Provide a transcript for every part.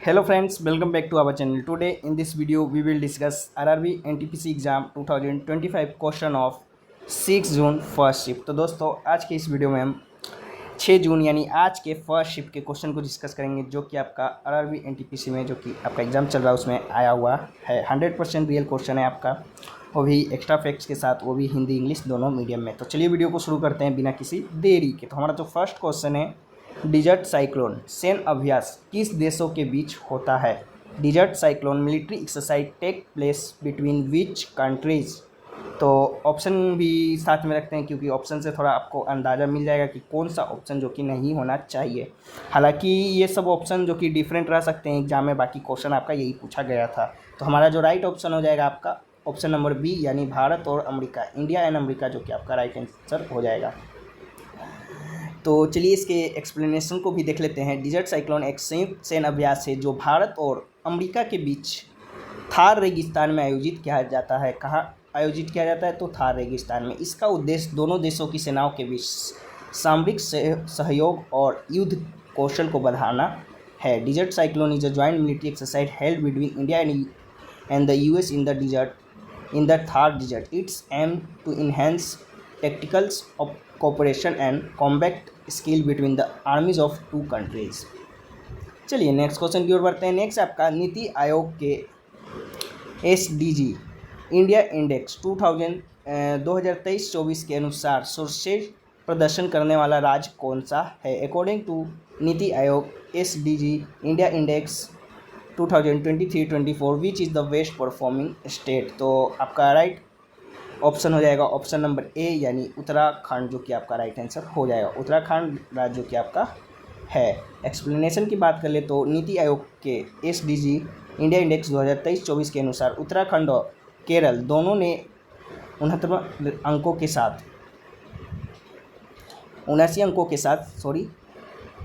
Hello friends, welcome back to our channel. Today in this video we will discuss RRB NTPC exam 2025 question of 6 June first shift. तो दोस्तों आज के इस video में हम 6 जून यानी आज के फर्स्ट शिफ्ट के क्वेश्चन को डिस्कस करेंगे, जो कि आपका RRB NTPC में जो कि आपका एग्ज़ाम चल रहा है उसमें आया हुआ है। 100% रियल क्वेश्चन है आपका, वो भी एक्स्ट्रा फैक्ट्स के साथ, वो भी हिंदी इंग्लिश दोनों मीडियम में। तो चलिए वीडियो को शुरू करते हैं बिना किसी देरी के। तो हमारा जो फर्स्ट क्वेश्चन है, डिजर्ट साइक्लोन सैन्य अभ्यास किस देशों के बीच होता है? Desert Cyclone military exercise take place between which countries? तो ऑप्शन भी साथ में रखते हैं, क्योंकि ऑप्शन से थोड़ा आपको अंदाज़ा मिल जाएगा कि कौन सा ऑप्शन जो कि नहीं होना चाहिए। हालांकि ये सब ऑप्शन जो कि डिफरेंट रह सकते हैं एग्जाम में, बाकी क्वेश्चन आपका यही पूछा गया था। तो हमारा जो राइट ऑप्शन हो जाएगा आपका ऑप्शन नंबर बी, यानी भारत और अमेरिका, इंडिया एंड अमेरिका, जो कि आपका राइट आंसर हो जाएगा। तो चलिए इसके एक्सप्लेनेशन को भी देख लेते हैं। डिजर्ट साइक्लोन एक संयुक्त सैन्य अभ्यास है जो भारत और अमेरिका के बीच थार रेगिस्तान में आयोजित किया जाता है। कहाँ आयोजित किया जाता है? तो थार रेगिस्तान में। इसका उद्देश्य दोनों देशों की सेनाओं के बीच सामरिक सहयोग और युद्ध कौशल को बढ़ाना है। Desert Cyclone is a joint military exercise held between India and the US in the Thar Desert. Its aim to enhance tactical cooperation and combat skill between the armies of two countries. चलिए next question की ओर बढ़ते हैं। Next आपका नीति आयोग के SDG India index 2023-24 के अनुसार सर्वश्रेष्ठ प्रदर्शन करने वाला राज्य कौन सा है? According to NITI Aayog SDG India index 2023-24 which is the best performing state? तो आपका राइट ऑप्शन हो जाएगा ऑप्शन नंबर ए, यानी उत्तराखंड, जो कि आपका राइट आंसर हो जाएगा। उत्तराखंड राज्य जो कि आपका है। एक्सप्लेनेशन की बात कर ले तो नीति आयोग के SDG इंडिया इंडेक्स 2023-24 के अनुसार उत्तराखंड और केरल दोनों ने 69 अंकों के साथ 79 अंकों के साथ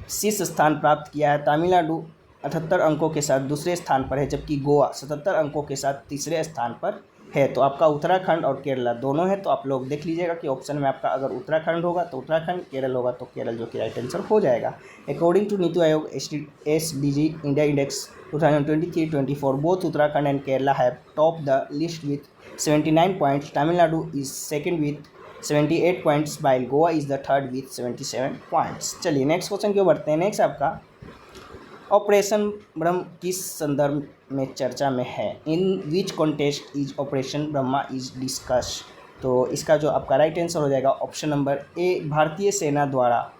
शीर्ष स्थान प्राप्त किया है। तमिलनाडु 78 अंकों के साथ दूसरे स्थान पर है, जबकि गोवा 77 अंकों के साथ तीसरे स्थान पर है। तो आपका उत्तराखंड और केरला दोनों है। तो आप लोग देख लीजिएगा कि ऑप्शन में आपका अगर उत्तराखंड होगा तो उत्तराखंड, केरल होगा तो केरल, जो कि राइट आंसर हो जाएगा। According to NITI Aayog SDG India index 2023-24 both Uttarakhand and Kerala have top the list with 79 points. Tamil Nadu is second with 78 points, while Goa is the third with 77 points. चलिए नेक्स्ट क्वेश्चन क्यों बढ़ते हैं। नेक्स्ट आपका ऑपरेशन ब्रह्म किस संदर्भ में चर्चा में है? In which contest is operation Brahma is discuss? तो इसका जो आपका राइट आंसर हो जाएगा ऑप्शन नंबर ए, भारतीय सेना द्वारा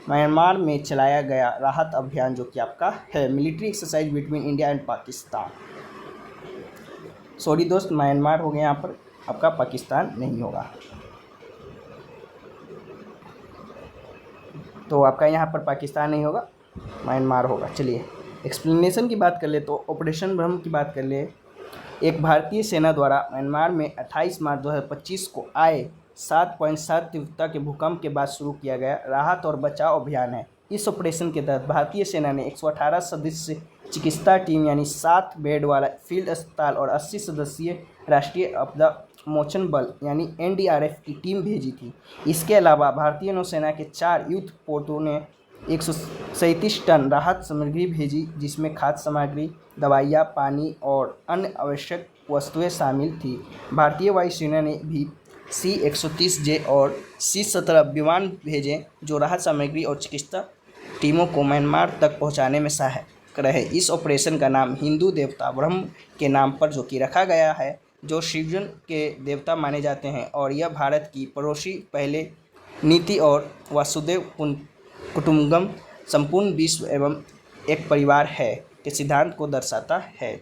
म्यांमार में चलाया गया राहत अभियान, जो कि आपका है military exercise between India and Pakistan. Sorry दोस्त, म्यांमार हो गया यहाँ पर, आपका पाकिस्तान नहीं होगा। तो आपका यहाँ पर पाकिस्तान नहीं होगा, म्यांमार होगा। चलिए एक्सप्लेनेशन की बात कर ले तो ऑपरेशन ब्रह्म की बात कर ले। एक भारतीय सेना द्वारा म्यांमार में 28 मार्च 2025 को आए 7.7 तीव्रता के भूकंप के बाद शुरू किया गया राहत और बचाव अभियान है। इस ऑपरेशन के तहत भारतीय सेना ने 118 सदस्य चिकित्सा टीम यानी 7 बेड वाला फील्ड अस्पताल और 80 सदस्यीय राष्ट्रीय आपदा मोचन बल यानी NDRF की टीम भेजी थी। इसके अलावा भारतीय नौसेना के 4 युद्ध पोतों ने 137 टन राहत सामग्री भेजी, जिसमें खाद्य सामग्री, दवाइयाँ, पानी और अन्य आवश्यक वस्तुएं शामिल थी। भारतीय वायुसेना ने भी C-130J और C-17 विमान भेजे, जो राहत सामग्री और चिकित्सा टीमों को म्यांमार तक पहुंचाने में सहायक रहे। इस ऑपरेशन का नाम हिंदू देवता ब्रह्म के नाम पर जो कि रखा गया है, जो सृजन के देवता माने जाते हैं, और यह भारत की पड़ोसी पहले नीति और वसुदेव कुटुंबकम संपूर्ण विश्व एवं एक परिवार है के सिद्धांत को दर्शाता है।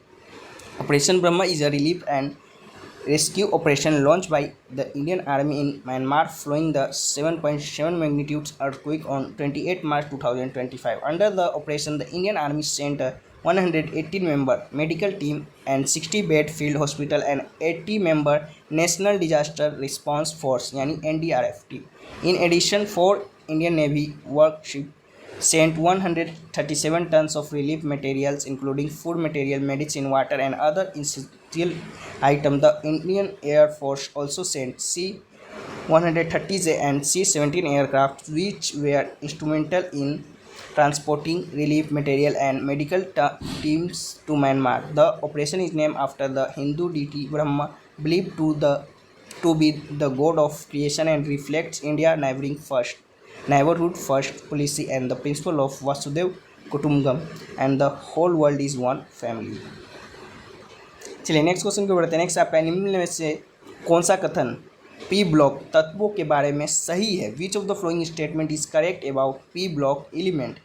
Operation Brahma is a relief and rescue operation launch by the Indian army in Myanmar following the 7.7 magnitude earthquake on 28 March 2025. Under the operation, the Indian Army sent a 118-member medical team and 60-bed field hospital and 80-member National Disaster Response Force यानी NDRF team. In addition, 4 Indian Navy warships sent 137 tons of relief materials, including food material, medicine, water, and other essential items. The Indian Air Force also sent C-130J and C-17 aircraft, which were instrumental in transporting relief material and medical teams to Myanmar. The operation is named after the Hindu deity Brahma, believed to be the god of creation, and reflects India's neighborhood first policy and the principle of Vasudhaiva Kutumbakam, and the whole world is one family. चलिए next question को बढ़ते हैं। Next आपका निम्न में से कौन सा कथन पी ब्लॉक तत्वों के बारे में सही है? Which of the following statement is correct about P block element?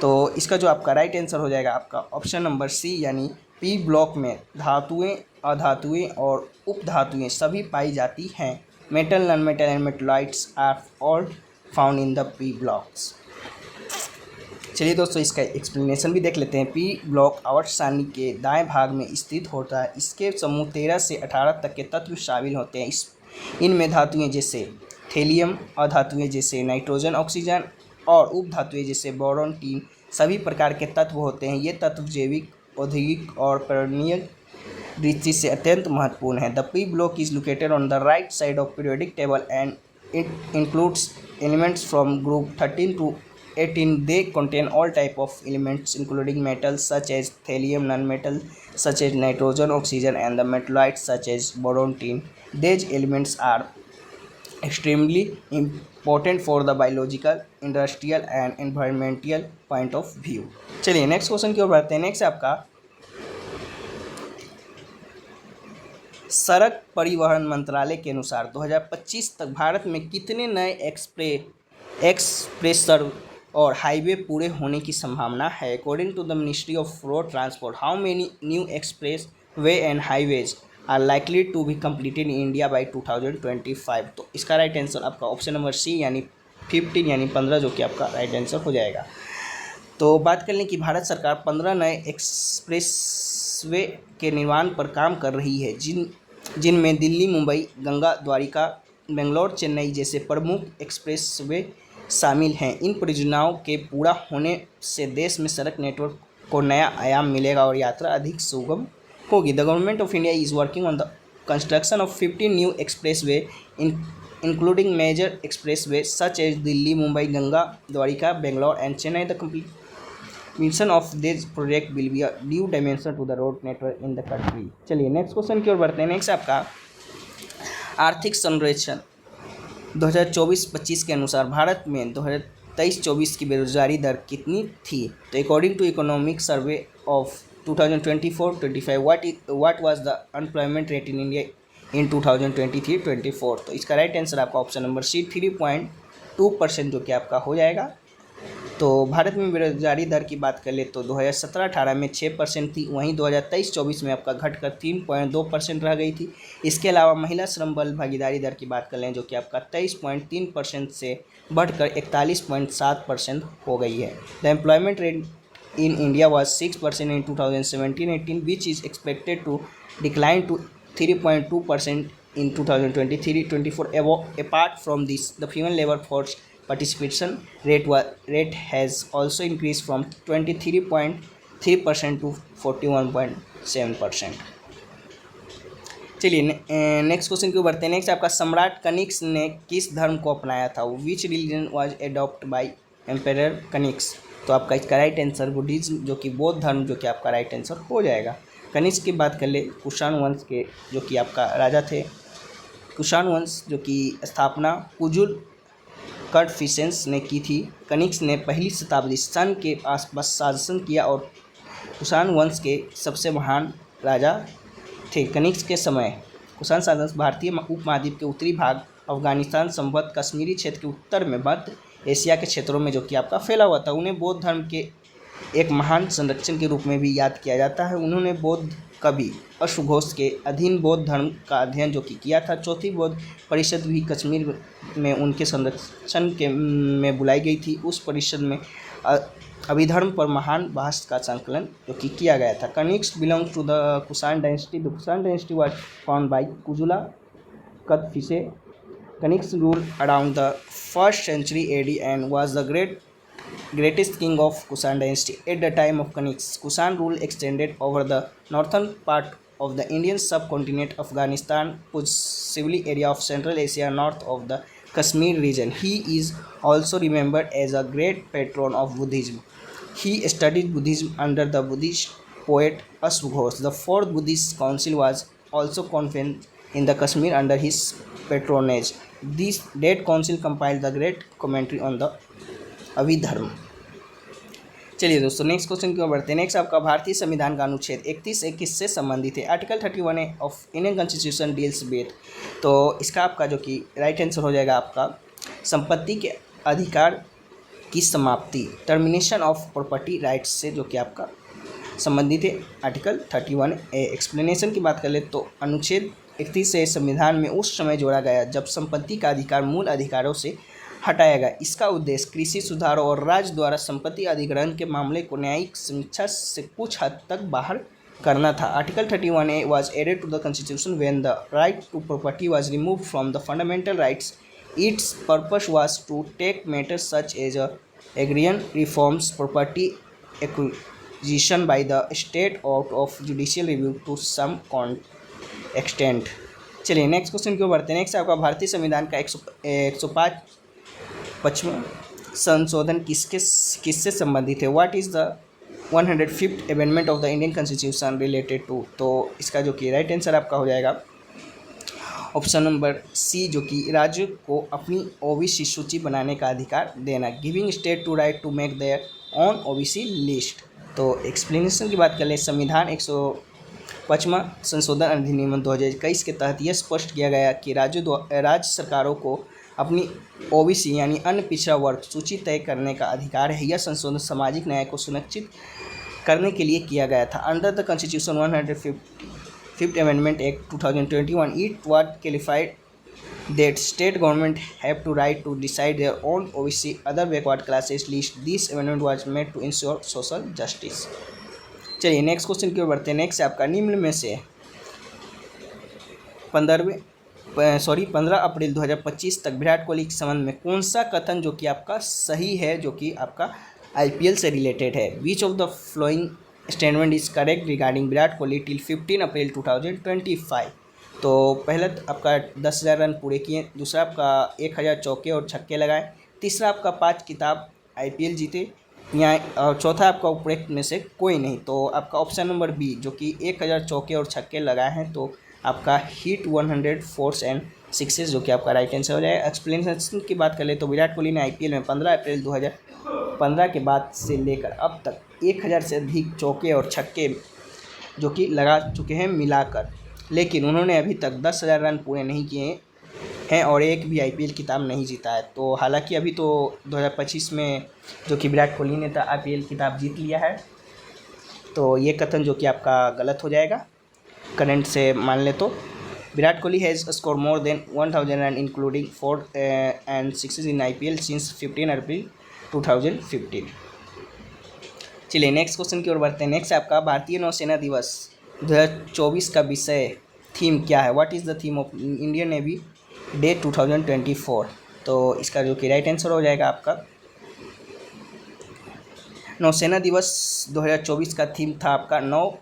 तो इसका जो आपका राइट आंसर हो जाएगा आपका ऑप्शन नंबर सी, यानी पी ब्लॉक में धातुएं, अधातुएं और उपधातुएं सभी पाई जाती हैं। Metal, non metal and metalloids are all found in the P blocks. चलिए दोस्तों इसका एक्सप्लेनेशन भी देख लेते हैं। पी ब्लॉक आवर्त सारणी के दाएं भाग में स्थित होता है। इसके समूह 13 से 18 तक के तत्व शामिल होते हैं। इनमें धातुएं जैसे थेलियम, अधातुएं जैसे नाइट्रोजन, ऑक्सीजन और उपधातुएं जैसे बोरॉन, टिन सभी प्रकार के तत्व होते हैं। ये तत्व जैविक, औद्योगिक और पर्यावरणीय दृष्टि से अत्यंत महत्वपूर्ण है। The P block is located on the right side of periodic table and it includes elements from group 13 to 18. They contain all type of elements including metals such as thallium, non-metal such as nitrogen, oxygen, and the metallites such as boron, tin. These elements are extremely important for the biological, industrial, and environmental point of view. चलिए next question की ओर बढ़ते हैं। Next आपका सड़क परिवहन मंत्रालय के अनुसार 2025 तक भारत में कितने नए एक्सप्रेस और हाईवे पूरे होने की संभावना है? According to the Ministry of Road Transport, how many new expressway and highways are likely to be completed in India by 2025? तो इसका राइट आंसर आपका ऑप्शन नंबर सी, यानी 15 यानी 15 जो कि आपका राइट आंसर हो जाएगा। तो बात कर लें कि भारत सरकार 15 नए एक्सप्रेसवे के निर्माण पर काम कर रही है, जिनमें दिल्ली, मुंबई, गंगा, द्वारिका, बेंगलोर, चेन्नई जैसे प्रमुख एक्सप्रेसवे शामिल हैं। इन परियोजनाओं के पूरा होने से देश में सड़क नेटवर्क को नया आयाम मिलेगा और यात्रा अधिक सुगम होगी। The government of India is working on the construction of 15 new expressway including major expressway such as Delhi, Mumbai, Ganga, Dwarka, Bangalore and Chennai. The completion of this project will be a new dimension to the road network in the country. चलिए next question की ओर बढ़ते हैं। Next आपका आर्थिक संरचना 2024-25 के अनुसार भारत में 2023-24 की बेरोजगारी दर कितनी थी? तो according to economic survey of 2024-25 what was the unemployment rate in India in 2023-24? तो इसका राइट आंसर आपका ऑप्शन नंबर सी 3.2% जो कि आपका हो जाएगा। तो भारत में बेरोजगारी दर की बात कर ले तो 2017-18 में 6% थी, वहीं 2023-24 में आपका घटकर 3.2% रह गई थी। इसके अलावा महिला श्रम बल भागीदारी दर की बात कर लें जो कि आपका 23.3% से बढ़कर 41.7% हो गई है। The employment rate in India was 6% in 2017-18 which is expected to decline to 3.2% in 2023-24. Apart from this, the female labor force participation rate has also increased from 23.3% to 41.7%. चलिए नेक्स्ट क्वेश्चन की बढ़ते हैं। नेक्स्ट आपका सम्राट कनिक्स ने किस धर्म को अपनाया था? Which religion was adopt by emperor Kanishka? तो आपका इसका राइट आंसर बुद्धिज्म जो कि बौद्ध धर्म जो कि आपका राइट आंसर हो जाएगा। कनिष्क की बात कर ले कुषाण वंश के जो कि आपका राजा थे। कुषाण वंश जो कि स्थापना कुजुल कड़फिसेंस ने की थी। कनिष्क ने पहली शताब्दी सन के आसपास शासन किया और कुषाण वंश के सबसे महान राजा थे। कनिष्क के समय कुषाण शासन भारतीय उपमहाद्वीप के उत्तरी भाग, अफगानिस्तान संबद्ध कश्मीरी क्षेत्र के उत्तर में मध्य एशिया के क्षेत्रों में जो कि आपका फैला हुआ था। उन्हें बौद्ध धर्म के एक महान संरक्षण के रूप में भी याद किया जाता है। उन्होंने बौद्ध कवि अश्वघोष के अधीन बौद्ध धर्म का अध्ययन जो कि किया था। चौथी बौद्ध परिषद भी कश्मीर में उनके संरक्षण के में बुलाई गई थी। उस परिषद में अभिधर्म पर महान बहस का संकलन जो कि किया गया था। Kanishka belongs to the Kushan dynasty. The Kushan dynasty was found by Kujula Kadphises. Kanishka rule around the 1st century AD and was the greatest king of Kushan dynasty. At the time of Kaniks, Kushan rule extended over the northern part of the Indian subcontinent, Afghanistan, possibly area of Central Asia north of the Kashmir region. He is also remembered as a great patron of Buddhism. He studied Buddhism under the Buddhist poet Ashwaghosh. The fourth Buddhist council was also convened in the Kashmir under his patronage. This that council compiled the great commentary on the Abhidharma. चलिए दोस्तों next question की ओर बढ़ते हैं। Next आपका भारतीय संविधान का अनुच्छेद 31 से संबंधित है। Article 31 of Indian constitution deals with, तो इसका आपका जो कि राइट आंसर हो जाएगा आपका संपत्ति के अधिकार की समाप्ति, टर्मिनेशन ऑफ प्रॉपर्टी राइट्स से जो कि आपका संबंधित है आर्टिकल 31 ए। एक्सप्लेनेशन की बात कर ले तो अनुच्छेद 31 से संविधान में उस समय जोड़ा गया जब संपत्ति का अधिकार मूल अधिकारों से हटाया गया। इसका उद्देश्य कृषि सुधारों और राज्य द्वारा संपत्ति अधिग्रहण के मामले को न्यायिक समीक्षा से कुछ हद तक बाहर करना था। Article 31A was added to the constitution when the right to property was removed from the fundamental rights. Its purpose was to take matters such as agrarian reforms, property acquisition by the state out of judicial review to some extent. चलिए next question की ओर बढ़ते हैं। Next आपका भारतीय संविधान का 105वां संशोधन किससे संबंधित है? What is the 105th amendment of the Indian constitution related to? तो इसका जो कि राइट आंसर आपका हो जाएगा ऑप्शन नंबर सी, जो कि राज्य को अपनी ओबीसी सूची बनाने का अधिकार देना, giving state to right to make their own OBC list. तो एक्सप्लेनेशन की बात कर ले, संविधान 105वां संशोधन अधिनियम 2021 के तहत यह स्पष्ट किया गया कि राज्य सरकारों को अपनी ओबीसी यानी अन्य पिछड़ा वर्ग सूची तय करने का अधिकार है। यह संशोधन सामाजिक न्याय को सुनिश्चित करने के लिए किया गया था। Under the constitution 105th amendment act 2021 it was clarified that state government have to right to decide their own OBC other backward classes list. This amendment was made to ensure social justice. चलिए next question की ओर बढ़ते हैं। Next आपका निम्न में से 15 अप्रैल 2025 तक विराट कोहली के संबंध में कौन सा कथन जो कि आपका सही है, जो कि आपका आईपीएल से रिलेटेड है? Which of the following statement is correct regarding Virat Kohli till 15 अप्रैल 2025? तो पहला आपका 10,000 रन पूरे किए, दूसरा आपका 1,000 चौके और छक्के लगाए, तीसरा आपका 5 खिताब आईपीएल जीते, या और चौथा आपका उपरोक्त में से कोई नहीं। तो आपका ऑप्शन नंबर बी, जो कि 1,000 चौके और छक्के लगाए हैं, तो आपका हिट 100 फोर्स एंड सिक्सेस जो कि आपका राइट आंसर हो जाएगा। एक्सप्लेनेशन की बात कर ले तो विराट कोहली ने आईपीएल में 15 अप्रैल 2015 के बाद से लेकर अब तक 1,000 से अधिक चौके और छक्के जो कि लगा चुके हैं मिलाकर, लेकिन उन्होंने अभी तक 10,000 रन पूरे नहीं किए हैं और एक भी आईपीएल खिताब नहीं जीता है। तो हालांकि अभी तो 2025 में जो कि विराट कोहली ने आईपीएल खिताब जीत लिया है, तो ये कथन जो कि आपका गलत हो जाएगा। करंट से मान ले तो Virat Kohli has score more than 1,000 run including 4 and 6 in IPL since 15 अप्रैल 2015। चलिए नेक्स्ट क्वेश्चन की ओर बढ़ते हैं। नेक्स्ट आपका भारतीय नौसेना दिवस 2024 का विषय थीम क्या है? What is the theme of Indian navy day 2024? तो इसका जो कि राइट आंसर हो जाएगा आपका नौसेना दिवस 2024 का थीम था आपका नौ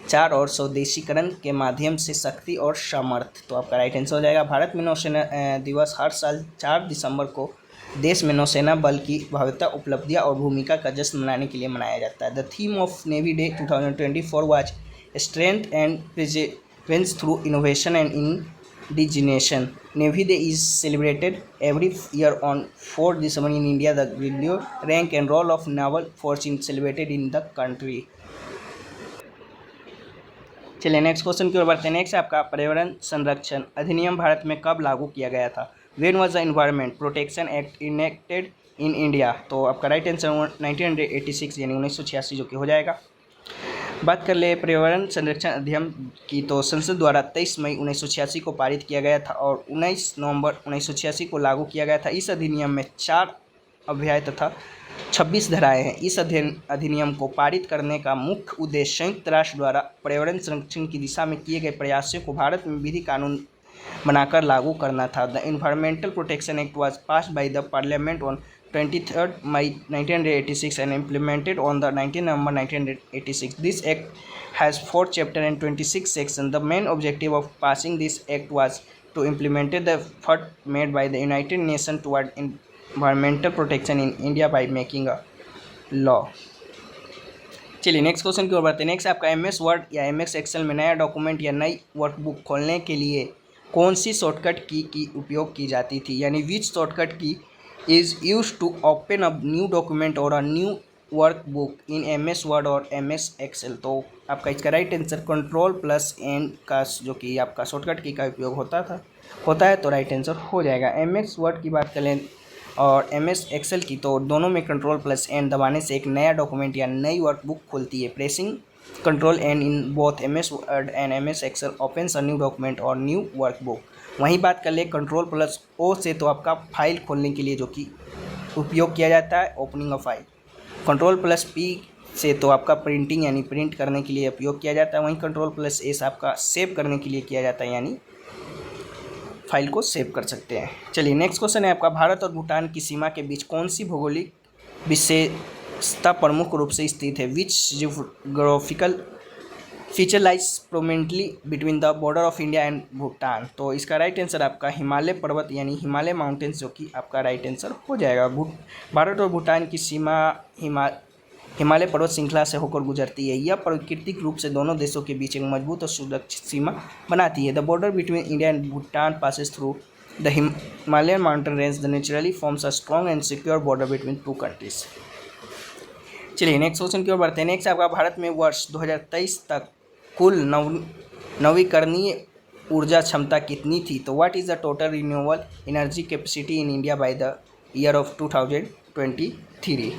चार और स्वदेशीकरण के माध्यम से शक्ति और सामर्थ्य। तो आपका राइट आंसर हो जाएगा। भारत में नौसेना दिवस हर साल 4 दिसंबर को देश में नौसेना बल की भव्यता, उपलब्धियां और भूमिका का जश्न मनाने के लिए मनाया जाता है। The theme of navy day 2024 was strength and presence through innovation and indigenisation. Navy day is celebrated every year on 4 December in India. The graduate rank and role of naval force in celebrated in the country. चलिए next question की ओर बढ़ते हैं। Next आपका पर्यावरण संरक्षण अधिनियम भारत में कब लागू किया गया था? When was the environment protection act enacted in India? तो आपका राइट आंसर 1986 यानी 1986 जो कि हो जाएगा। बात कर ले पर्यावरण संरक्षण अधिनियम की, तो संसद द्वारा 23 मई 1986 को पारित किया गया था और 19 नवंबर 1986 को लागू किया गया था। इस अधिनियम में 4 अध्याय तथा 26 धाराएं हैं। इस अधिनियम को पारित करने का मुख्य उद्देश्य संयुक्त राष्ट्र द्वारा पर्यावरण संरक्षण की दिशा में किए गए प्रयासों को भारत में विधि कानून बनाकर लागू करना था। The environmental protection act was passed by the parliament on 23 May 1986 and implemented on the 19 November 1986. This act has 4 chapters and 26 sections. The main objective of passing this act was to implement the effort made by the United Nations toward environmental protection in India by making a law। चलिए next question की ओर बढ़ते हैं। Next आपका MS word या MS Excel में नया document या नई वर्कबुक खोलने के लिए कौन सी शॉर्टकट की उपयोग की जाती थी, यानी which shortcut key is use to open a new document और a new workbook in MS Word और MS एक्सेल। तो आपका इसका राइट आंसर Ctrl+N का जो कि आपका शॉर्टकट की का उपयोग होता है तो राइट आंसर हो जाएगा। MS वर्ड की बात करें और MS एक्सेल की, तो दोनों में Ctrl+N दबाने से एक नया डॉक्यूमेंट या नई वर्कबुक खुलती है। Pressing Ctrl+N in both MS Word and MS Excel opens a new document और न्यू वर्कबुक। वहीं बात कर ले Ctrl+O से, तो आपका फाइल खोलने के लिए जो कि उपयोग किया जाता है, ओपनिंग अ फाइल। Ctrl+P से तो आपका प्रिंटिंग यानी प्रिंट करने के लिए उपयोग किया जाता है। वहीं Ctrl+S आपका सेव करने के लिए किया जाता है, यानी फाइल को सेव कर सकते हैं। चलिए नेक्स्ट क्वेश्चन है आपका, भारत और भूटान की सीमा के बीच कौन सी भौगोलिक विशेषता प्रमुख रूप से स्थित है? Which geographical feature lies prominently between the border of India and Bhutan. तो इसका राइट आंसर आपका हिमालय पर्वत यानी हिमालय माउंटेन्स जो कि आपका राइट आंसर हो जाएगा। भारत और भूटान की सीमा हिमालय पर्वत श्रृंखला से होकर गुजरती है। यह प्राकृतिक रूप से दोनों देशों के बीच एक मजबूत और सुरक्षित सीमा बनाती है। The border between India and Bhutan passes through the Himalayan mountain range the naturally forms a strong and secure border between two countries. चलिए नेक्स्ट क्वेश्चन की ओर बढ़ते हैं। नेक्स्ट आपका, भारत में वर्ष 2023 तक कुल नवीकरणीय ऊर्जा क्षमता कितनी थी? तो what is the total renewable energy capacity in India by the year of 2023?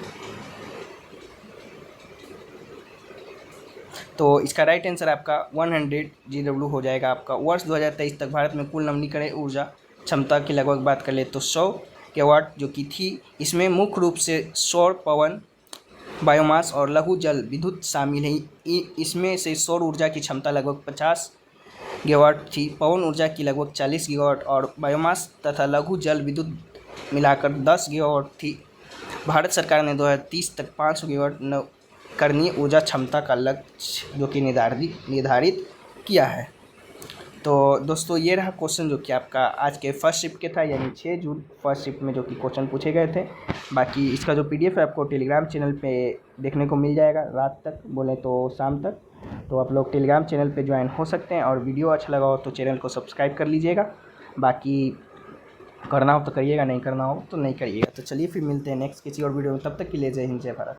तो इसका राइट आंसर आपका 100 GW हो जाएगा। आपका वर्ष 2023 तक भारत में कुल नवीकरणीय ऊर्जा क्षमता की लगभग बात कर ले तो 100 GW जो कि थी। इसमें मुख्य रूप से सौर, पवन, बायोमास और लघु जल विद्युत शामिल है। इसमें से सौर ऊर्जा की क्षमता लगभग 50 GW थी, पवन ऊर्जा की लगभग 40 GW और बायोमास तथा लघु जल विद्युत मिलाकर 10 GW थी। भारत सरकार ने 2030 तक 500 GW नवीकरणीय ऊर्जा क्षमता का लक्ष्य जो कि निर्धारित किया है। तो दोस्तों ये रहा क्वेश्चन जो कि आपका आज के फर्स्ट शिफ्ट के था, यानी 6 जून फर्स्ट शिफ्ट में जो कि क्वेश्चन पूछे गए थे। बाकी इसका जो PDF है आपको टेलीग्राम चैनल पे देखने को मिल जाएगा रात तक, बोले तो शाम तक। तो आप लोग टेलीग्राम चैनल पे ज्वाइन हो सकते हैं और वीडियो अच्छा लगा हो तो चैनल को सब्सक्राइब कर लीजिएगा। बाकी करना हो तो करिएगा, नहीं करना हो तो नहीं करिएगा। तो चलिए फिर मिलते हैं नेक्स्ट किसी और वीडियो में, तब तक के लिए जय हिंद जय भारत।